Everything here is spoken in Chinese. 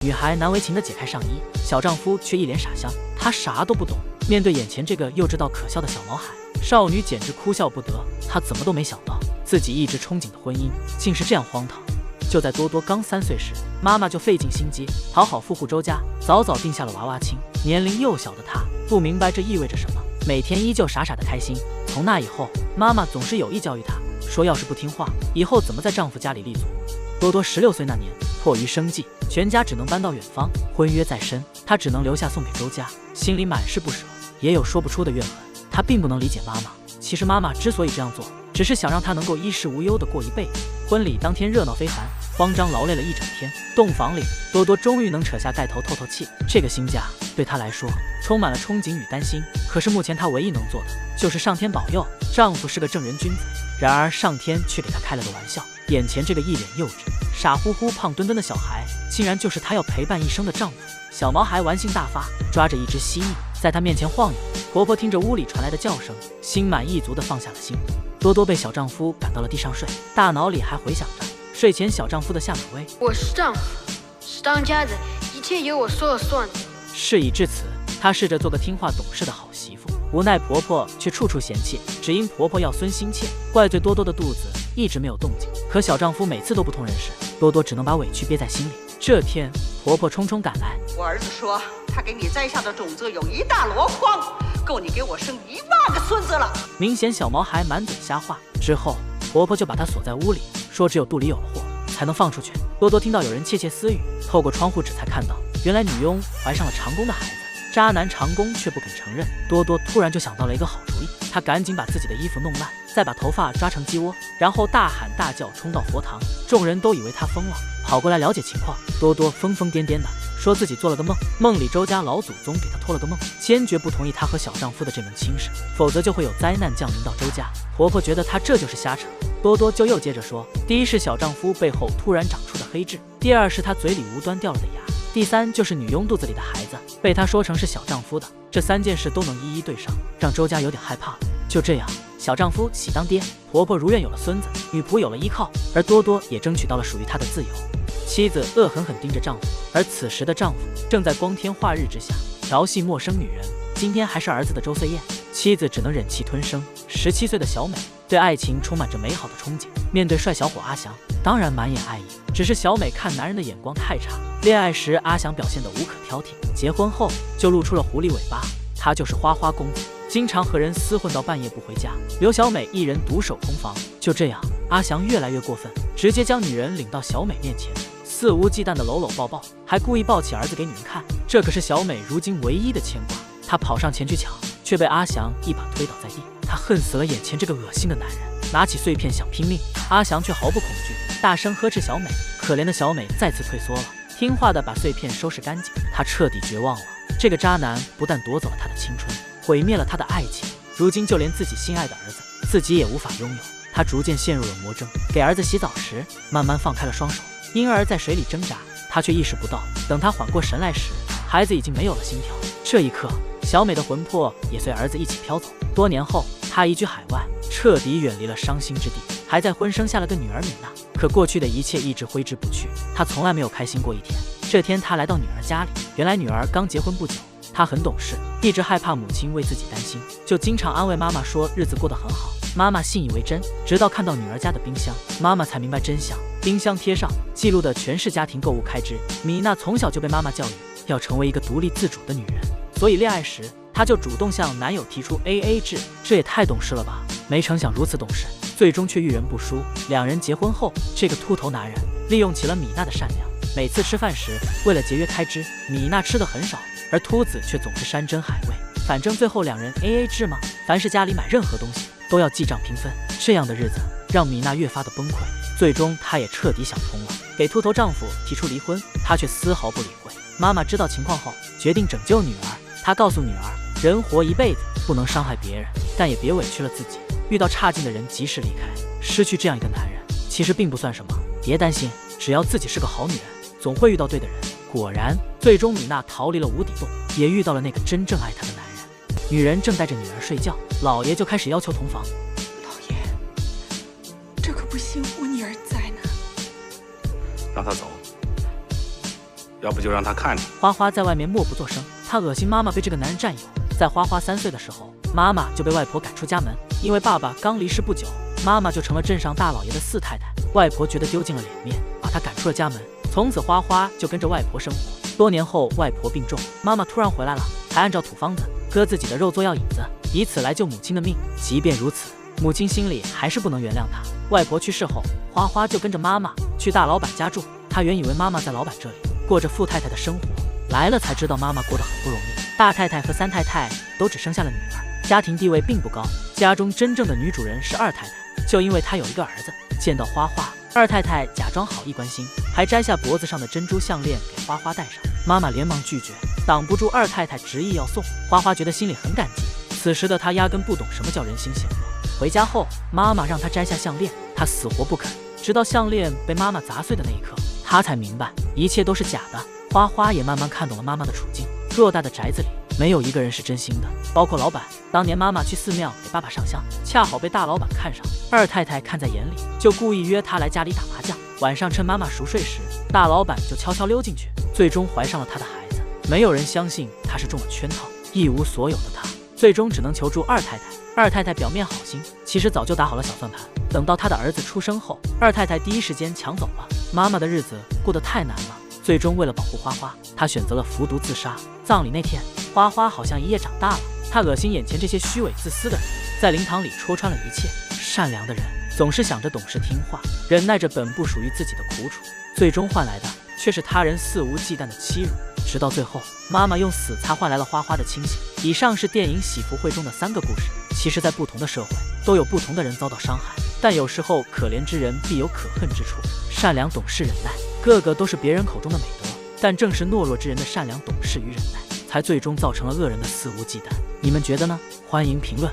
女孩难为情地解开上衣，小丈夫却一脸傻相，他啥都不懂。面对眼前这个幼稚到可笑的小毛孩，少女简直哭笑不得。她怎么都没想到，自己一直憧憬的婚姻竟是这样荒唐。就在多多刚3岁时，妈妈就费尽心机讨好富户周家，早早定下了娃娃亲。年龄幼小的她不明白这意味着什么，每天依旧傻傻的开心。从那以后，妈妈总是有意教育她，说要是不听话，以后怎么在丈夫家里立足。多多16岁那年，迫于生计，全家只能搬到远方，婚约在身，她只能留下送给周家，心里满是不舍，也有说不出的怨恨。她并不能理解妈妈，其实妈妈之所以这样做，只是想让她能够衣食无忧的过一辈子。婚礼当天热闹非凡，慌张劳累了一整天。洞房里，多多终于能扯下盖头透透气。这个新家对她来说充满了憧憬与担心，可是目前她唯一能做的就是上天保佑丈夫是个正人君子。然而上天却给她开了个玩笑，眼前这个一脸幼稚、傻乎乎、胖墩墩的小孩，竟然就是她要陪伴一生的丈夫。小毛孩玩性大发，抓着一只蜥蜴在她面前晃悠。婆婆听着屋里传来的叫声，心满意足地放下了心。多多被小丈夫赶到了地上睡，大脑里还回想着睡前小丈夫的下马威。我是丈夫，是当家的，一切由我说了算。事已至此，她试着做个听话懂事的好媳妇，无奈婆婆却处处嫌弃，只因婆婆要孙心切，怪罪多多的肚子一直没有动静。可小丈夫每次都不通人事，多多只能把委屈憋在心里。这天，婆婆匆匆赶来，我儿子说他给你栽下的种子有一大箩筐，够你给我生10000个孙子了。明显小毛孩满嘴瞎话。之后，婆婆就把他锁在屋里，说只有肚里有了货才能放出去。多多听到有人窃窃私语，透过窗户纸才看到，原来女佣怀上了长工的孩子。渣男长工却不肯承认。多多突然就想到了一个好主意，她赶紧把自己的衣服弄烂，再把头发抓成鸡窝，然后大喊大叫冲到佛堂。众人都以为她疯了，跑过来了解情况。多多疯疯癫癫的说自己做了个梦，梦里周家老祖宗给她托了个梦，坚决不同意她和小丈夫的这门亲事，否则就会有灾难降临到周家。婆婆觉得她这就是瞎扯，多多就又接着说，第一是小丈夫背后突然长出的黑痣，第二是她嘴里无端掉了的牙，第三就是女佣肚子里的孩子被她说成是小丈夫的。这3件事都能一一对上，让周家有点害怕。就这样，小丈夫喜当爹，婆婆如愿有了孙子，女仆有了依靠，而多多也争取到了属于她的自由。妻子恶狠狠盯着丈夫，而此时的丈夫正在光天化日之下调戏陌生女人。今天还是儿子的周岁宴，妻子只能忍气吞声。17岁的小美对爱情充满着美好的憧憬，面对帅小伙阿翔，当然满眼爱意。只是小美看男人的眼光太差，恋爱时阿翔表现得无可挑剔，结婚后就露出了狐狸尾巴。他就是花花公子，经常和人厮混到半夜不回家，留小美一人独守空房。就这样，阿翔越来越过分，直接将女人领到小美面前，肆无忌惮的搂搂抱抱，还故意抱起儿子给女人看。这可是小美如今唯一的牵挂。她跑上前去抢，却被阿翔一把推倒在地。她恨死了眼前这个恶心的男人，拿起碎片想拼命。阿翔却毫不恐惧，大声呵斥小美。可怜的小美再次退缩了，听话的把碎片收拾干净。她彻底绝望了，这个渣男不但夺走了她的青春，毁灭了她的爱情，如今就连自己心爱的儿子自己也无法拥有。她逐渐陷入了魔怔，给儿子洗澡时慢慢放开了双手，婴儿在水里挣扎，她却意识不到，等她缓过神来时，孩子已经没有了心跳。这一刻，小美的魂魄也随儿子一起飘走。多年后，她移居海外，彻底远离了伤心之地，还在婚生下了个女儿米娜。可过去的一切一直挥之不去，她从来没有开心过一天。这天，她来到女儿家里，原来女儿刚结婚不久。她很懂事，一直害怕母亲为自己担心，就经常安慰妈妈说日子过得很好。妈妈信以为真，直到看到女儿家的冰箱，妈妈才明白真相。冰箱贴上记录的全是家庭购物开支。米娜从小就被妈妈教育要成为一个独立自主的女人，所以恋爱时她就主动向男友提出 AA 制，这也太懂事了吧。没成想如此懂事，最终却遇人不淑。2人结婚后，这个秃头男人利用起了米娜的善良，每次吃饭时为了节约开支，米娜吃的很少，而秃子却总是山珍海味。反正最后2人 AA 制嘛，凡是家里买任何东西都要记账平分。这样的日子让米娜越发的崩溃，最终她也彻底想通了，给秃头丈夫提出离婚，她却丝毫不理会。妈妈知道情况后，决定拯救女儿。她告诉女儿，人活一辈子，不能伤害别人，但也别委屈了自己。遇到差劲的人及时离开，失去这样一个男人其实并不算什么，别担心，只要自己是个好女人，总会遇到对的人。果然，最终米娜逃离了无底洞，也遇到了那个真正爱她的男人。女人正带着女儿睡觉，老爷就开始要求同房。老爷，这可不行，我女儿在呢。让她走。要不就让他看你。花花在外面默不作声，她恶心妈妈被这个男人占有。在花花3岁的时候，妈妈就被外婆赶出家门，因为爸爸刚离世不久，妈妈就成了镇上大老爷的四太太。外婆觉得丢尽了脸面，把她赶出了家门。从此花花就跟着外婆生活。多年后，外婆病重，妈妈突然回来了，还按照土方子割自己的肉做药引子，以此来救母亲的命。即便如此，母亲心里还是不能原谅她。外婆去世后，花花就跟着妈妈去大老板家住。她原以为妈妈在老板这里过着富太太的生活，来了才知道妈妈过得很不容易。大太太和3太太都只生下了女儿，家庭地位并不高。家中真正的女主人是2太太，就因为她有一个儿子。见到花花，2太太假装好意关心，还摘下脖子上的珍珠项链给花花戴上。妈妈连忙拒绝，挡不住2太太执意要送。花花觉得心里很感激。此时的她压根不懂什么叫人心险恶。回家后，妈妈让她摘下项链，她死活不肯，直到项链被妈妈砸碎的那一刻，她才明白一切都是假的。花花也慢慢看懂了妈妈的处境。偌大的宅子里，没有一个人是真心的，包括老板。当年妈妈去寺庙给爸爸上香，恰好被大老板看上，2太太看在眼里，就故意约她来家里打麻将。晚上趁妈妈熟睡时，大老板就悄悄溜进去，最终怀上了她的孩子。没有人相信她是中了圈套，一无所有的她，最终只能求助2太太。2太太表面好心，其实早就打好了小算盘。等到她的儿子出生后，2太太第一时间抢走了。妈妈的日子过得太难了，最终为了保护花花，她选择了服毒自杀。葬礼那天，花花好像一夜长大了，她恶心眼前这些虚伪自私的人，在灵堂里戳穿了一切。善良的人总是想着懂事听话，忍耐着本不属于自己的苦楚，最终换来的却是他人肆无忌惮的欺辱。直到最后，妈妈用死才换来了花花的清醒。以上是电影《喜福会》中的3个故事。其实在不同的社会，都有不同的人遭到伤害，但有时候可怜之人必有可恨之处。善良、懂事、忍耐，个个都是别人口中的美德，但正是懦弱之人的善良、懂事与忍耐，才最终造成了恶人的肆无忌惮。你们觉得呢？欢迎评论。